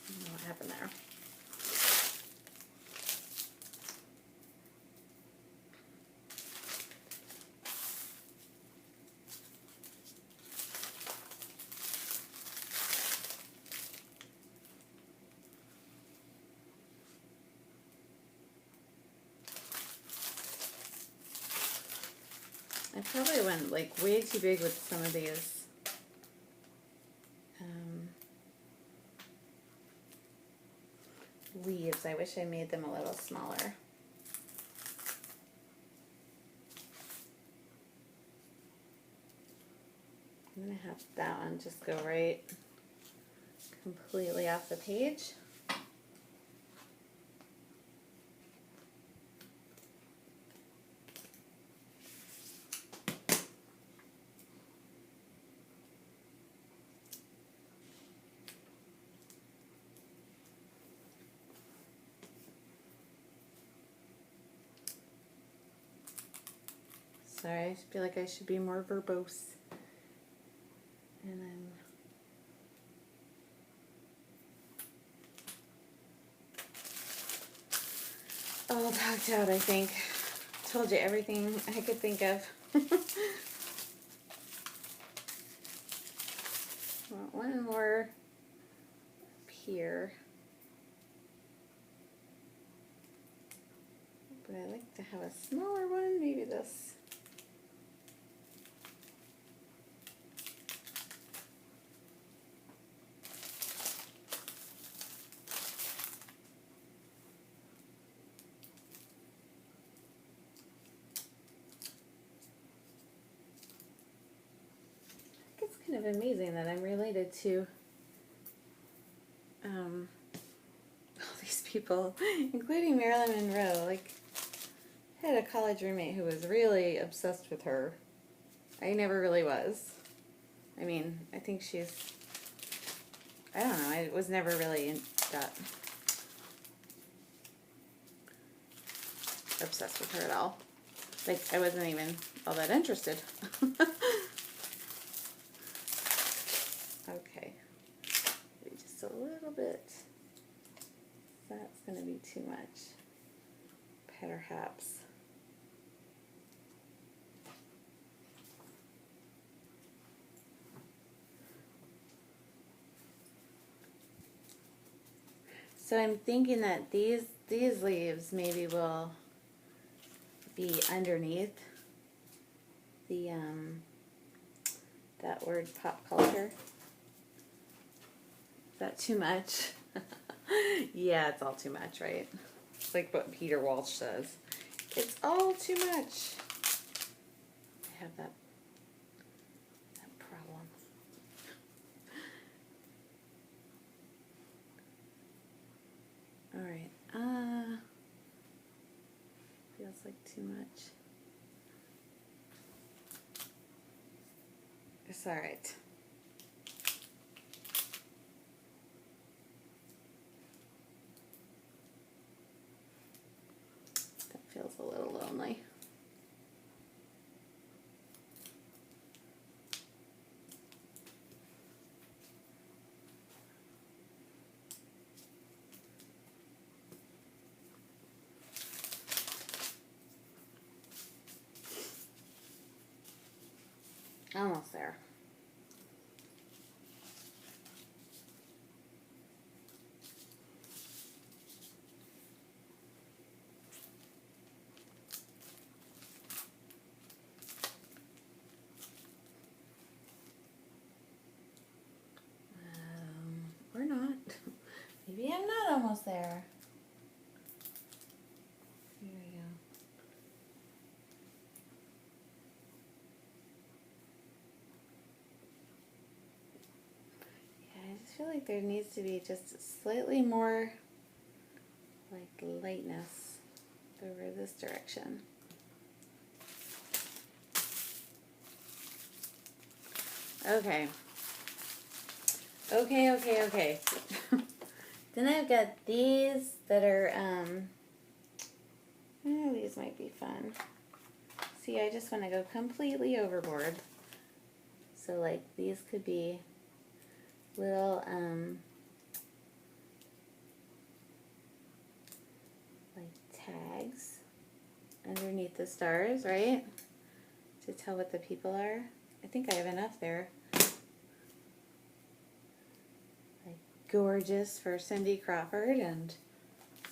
Speaker 1: don't know what happened there. I probably went like way too big with some of these. Leaves. I wish I made them a little smaller. I'm going to have that one just go right completely off the page. Sorry, I feel like I should be more verbose. And then all packed out, I think. Told you everything I could think of. Want one more up here. But I like to have a smaller one, maybe this. It's kind of amazing that I'm related to all these people, including Marilyn Monroe. Like, I had a college roommate who was really obsessed with her. I never really was. I mean, I think she's, I don't know, I was never really that obsessed with her at all. Like, I wasn't even all that interested. Okay, maybe just a little bit. That's going to be too much, perhaps. So I'm thinking that these leaves maybe will be underneath the that word pop culture. Is that too much? Yeah, it's all too much, right? It's like what Peter Walsh says. It's all too much. I have that problem. All right. Feels like too much. It's all right. That feels a little lonely. Almost there. Or not. Maybe I'm not almost there. Here we go. Yeah, I just feel like there needs to be just slightly more like lightness over this direction. Okay. Okay. Then I've got these that are, these might be fun. See, I just want to go completely overboard. So, like, these could be little, like, tags underneath the stars, right? To tell what the people are. I think I have enough there. Gorgeous for Cindy Crawford, and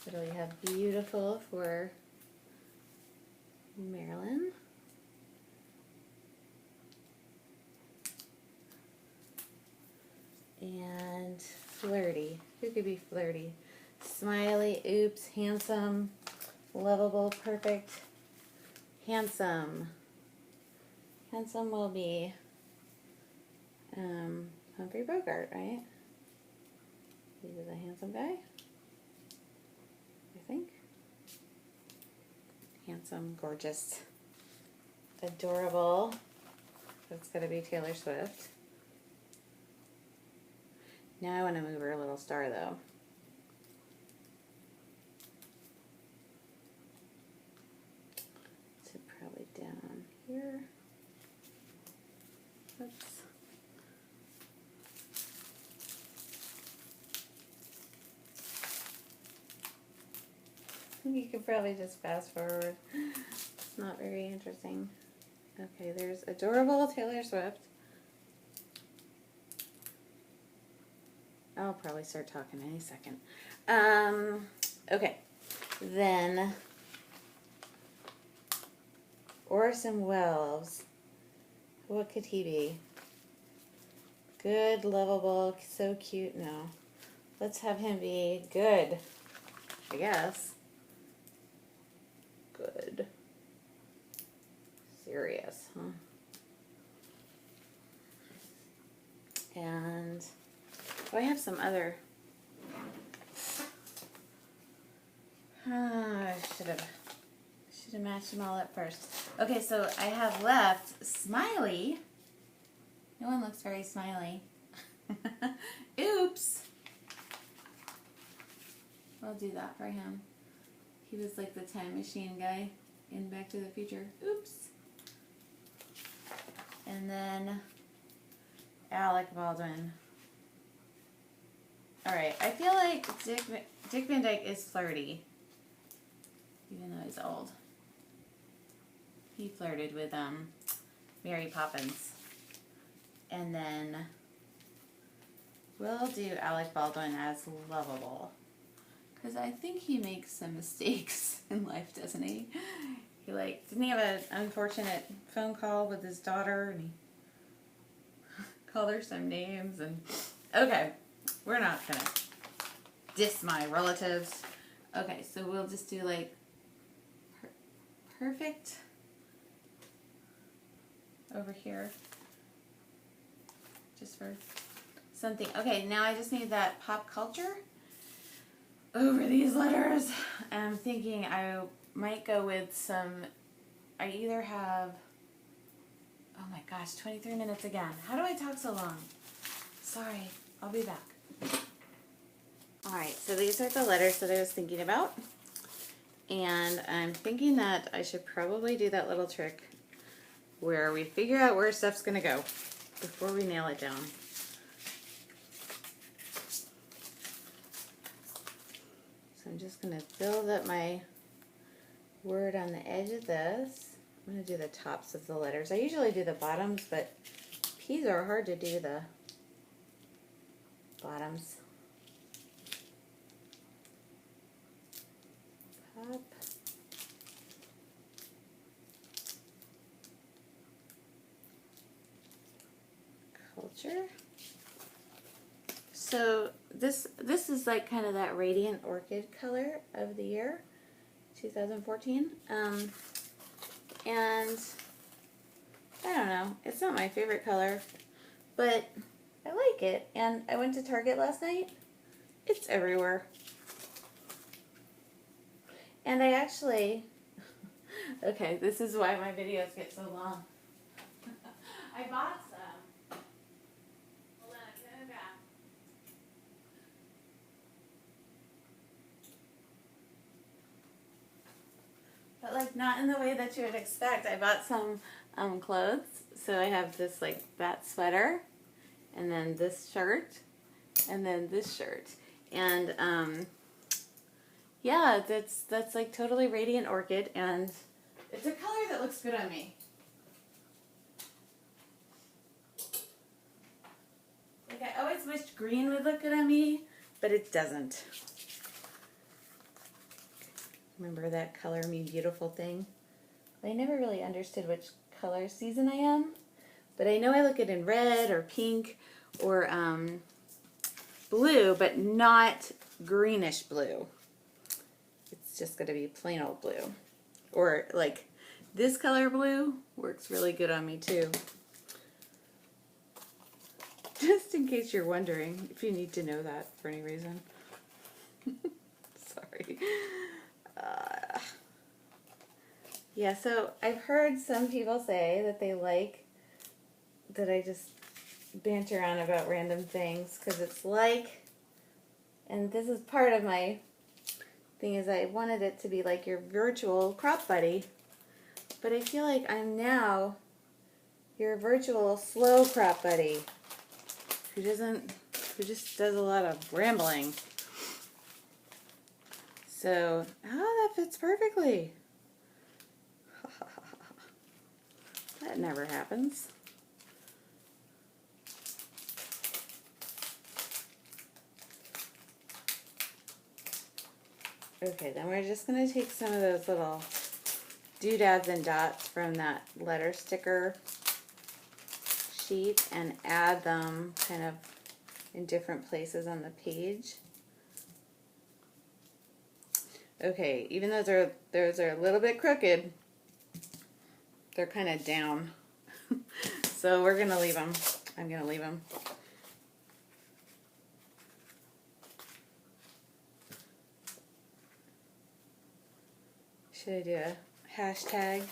Speaker 1: what do we have? Beautiful for Marilyn. And flirty. Who could be flirty? Smiley, oops, handsome, lovable, perfect, handsome. Handsome will be Humphrey Bogart, right? He was a handsome guy, I think. Handsome, gorgeous, adorable. That's going to be Taylor Swift. Now I want to move her little star, though. So probably down here. Oops. You could probably just fast forward. It's not very interesting. Okay, there's adorable Taylor Swift. I'll probably start talking any second. Okay, then Orson Welles. What could he be? Good, lovable, so cute. No, let's have him be good, I guess. Good. Serious, huh? And I have some other. I should have matched them all up first. Okay, so I have left Smiley. No one looks very smiley. Oops. I'll do that for him. He was like the time machine guy in Back to the Future. Oops. And then Alec Baldwin. Alright, I feel like Dick Van Dyke is flirty. Even though he's old. He flirted with Mary Poppins. And then we'll do Alec Baldwin as lovable. Because I think he makes some mistakes in life, doesn't he? Didn't he have an unfortunate phone call with his daughter and he called her some names and... Okay, we're not gonna diss my relatives. Okay, so we'll just do like perfect over here. Just for something. Okay, now I just need that pop culture over these letters. I'm thinking I might go with some, I either have, oh my gosh, 23 minutes again. How do I talk so long? Sorry, I'll be back. Alright, so these are the letters that I was thinking about. And I'm thinking that I should probably do that little trick where we figure out where stuff's going to go before we nail it down. So I'm just going to build up my word on the edge of this. I'm going to do the tops of the letters. I usually do the bottoms, but P's are hard to do the bottoms. Pop. Culture. So this is like kind of that radiant orchid color of the year, 2014. And I don't know, it's not my favorite color, but I like it. And I went to Target last night. It's everywhere. And I actually, okay, this is why my videos get so long. I bought some. Hold on, I'm coming back. But like not in the way that you would expect. I bought some clothes. So I have this like bat sweater, and then this shirt, and then this shirt. And yeah, that's like totally radiant orchid, and it's a color that looks good on me. Like I always wished green would look good on me, but it doesn't. Remember that color me beautiful thing? I never really understood which color season I am, but I know I look good in red or pink or blue, but not greenish blue. It's just going to be plain old blue. Or like this color blue works really good on me too. Just in case you're wondering, if you need to know that for any reason. Sorry. Yeah, so I've heard some people say that they like that I just banter on about random things because it's like, and this is part of my thing, is I wanted it to be like your virtual crop buddy, but I feel like I'm now your virtual slow crop buddy who just does a lot of rambling. So, that fits perfectly. That never happens. Okay, then we're just going to take some of those little doodads and dots from that letter sticker sheet and add them kind of in different places on the page. Okay, even though those are a little bit crooked, they're kind of down. So we're going to leave them. I'm going to leave them. Should I do a hashtag?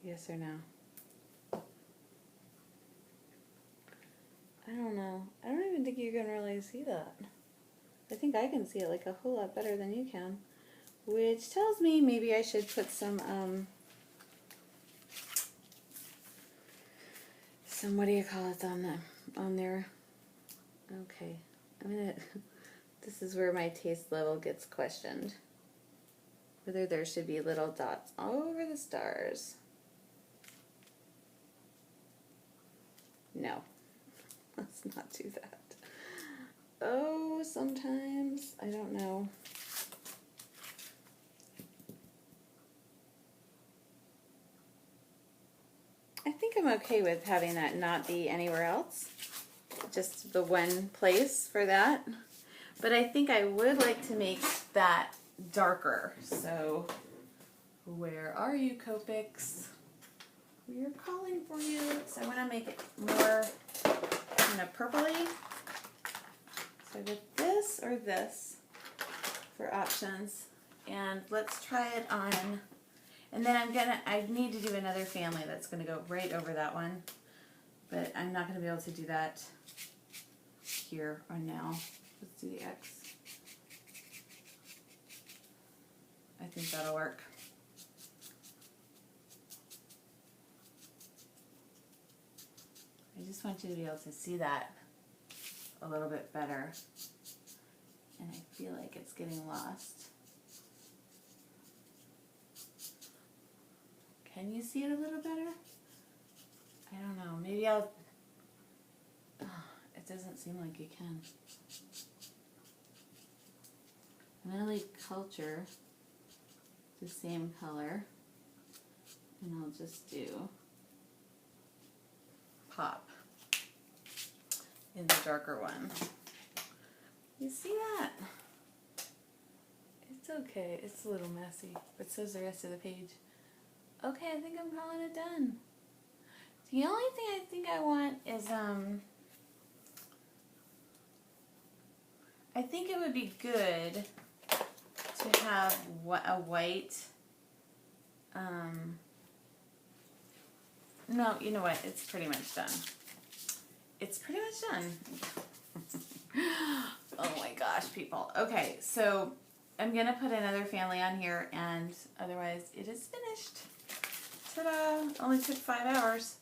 Speaker 1: Yes or no? I don't know. I don't even think you can really see that. I think I can see it like a whole lot better than you can, which tells me maybe I should put some what do you call it on there? Okay, this is where my taste level gets questioned. Whether there should be little dots all over the stars. No, let's not do that. Oh, sometimes, I don't know. I think I'm okay with having that not be anywhere else. Just the one place for that. But I think I would like to make that darker. So, where are you, Copics? We are calling for you. So I want to make it more kind of purpley. So with this or this for options, and let's try it on, and then I need to do another family that's going to go right over that one, but I'm not going to be able to do that here or now. Let's do the X. I think that'll work. I just want you to be able to see that a little bit better. And I feel like it's getting lost. Can you see it a little better? I don't know. Maybe I'll... Oh, it doesn't seem like you can. I'm going to leave culture the same color. And I'll just do pop in the darker one. You see that? It's okay. It's a little messy, but so's the rest of the page. Okay, I think I'm calling it done. The only thing I think I want is, I think it would be good to have a white, no, you know what, it's pretty much done. It's pretty much done. Oh my gosh, people. Okay, so I'm going to put another family on here, and otherwise it is finished. Ta-da! Only took 5 hours.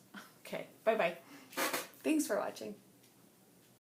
Speaker 1: Okay, bye-bye. Thanks for watching.